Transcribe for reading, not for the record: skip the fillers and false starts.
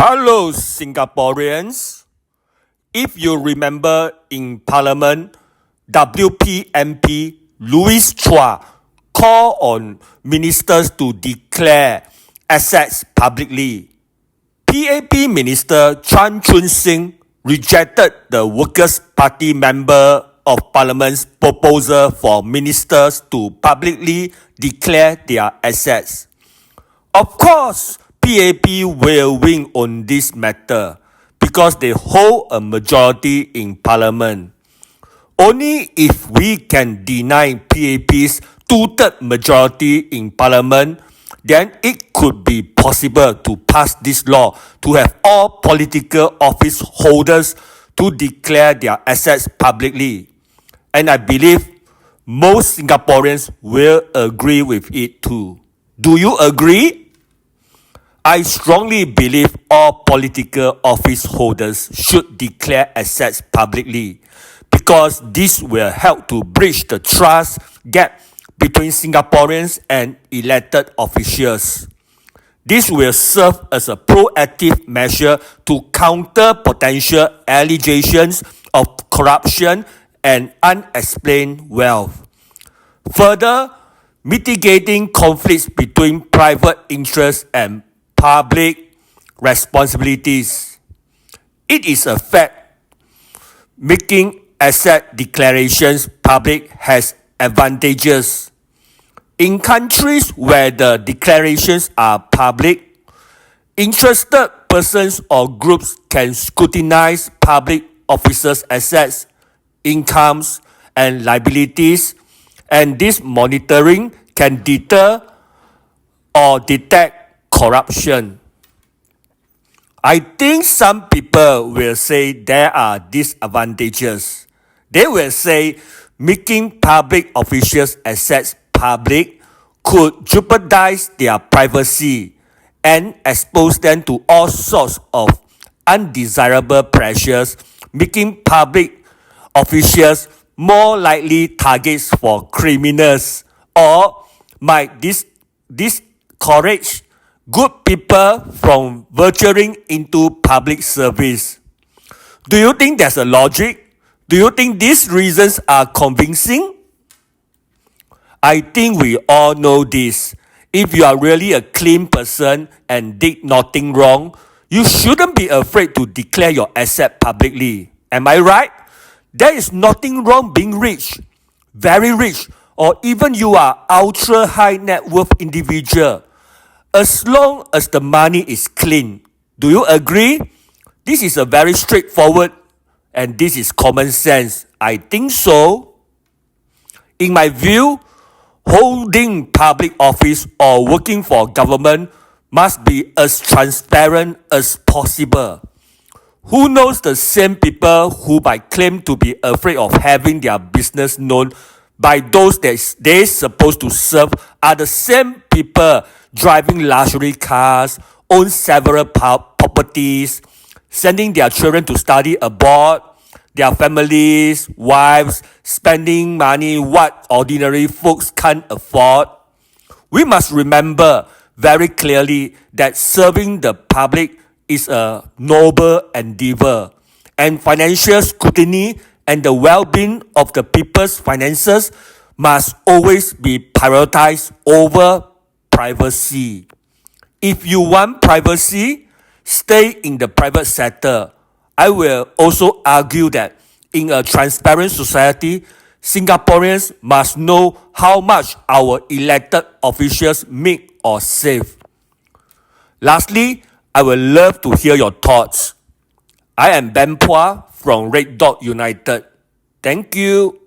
Hello, Singaporeans. If you remember in Parliament, WPMP Louis Puah called on ministers to declare assets publicly. PAP Minister Chan Chun Sing rejected the Workers' Party Member of Parliament's proposal for ministers to publicly declare their assets. Of course, PAP will win on this matter because they hold a majority in Parliament. Only if we can deny PAP's two-third majority in Parliament, then it could be possible to pass this law to have all political office holders to declare their assets publicly. And I believe most Singaporeans will agree with it too. Do you agree? I strongly believe all political office holders should declare assets publicly because this will help to bridge the trust gap between Singaporeans and elected officials. This will serve as a proactive measure to counter potential allegations of corruption and unexplained wealth. Further, mitigating conflicts between private interests and public responsibilities. It is a fact making asset declarations public has advantages. In countries where the declarations are public, interested persons or groups can scrutinize public officers' assets, incomes, and liabilities, and this monitoring can deter or detect corruption. I think some people will say there are disadvantages. They will say making public officials' assets public could jeopardize their privacy and expose them to all sorts of undesirable pressures, making public officials more likely targets for criminals, or might discourage good people from venturing into public service. Do you think there's a logic? Do you think these reasons are convincing? I think we all know this. If you are really a clean person and did nothing wrong, you shouldn't be afraid to declare your asset publicly. Am I right? There is nothing wrong being rich, very rich, or even you are ultra high net worth individual. As long as the money is clean. Do you agree? This is a very straightforward and this is common sense. I think so. In my view, holding public office or working for government must be as transparent as possible. Who knows the same people who might claim to be afraid of having their business known by those that they're supposed to serve are the same people driving luxury cars, own several properties, sending their children to study abroad, their families, wives, spending money what ordinary folks can't afford. We must remember very clearly that serving the public is a noble endeavor, and financial scrutiny and the well-being of the people's finances must always be prioritized over privacy. If you want privacy, stay in the private sector. I will also argue that in a transparent society, Singaporeans must know how much our elected officials make or save. Lastly, I would love to hear your thoughts. I am Ben Puah from Red Dot United. Thank you.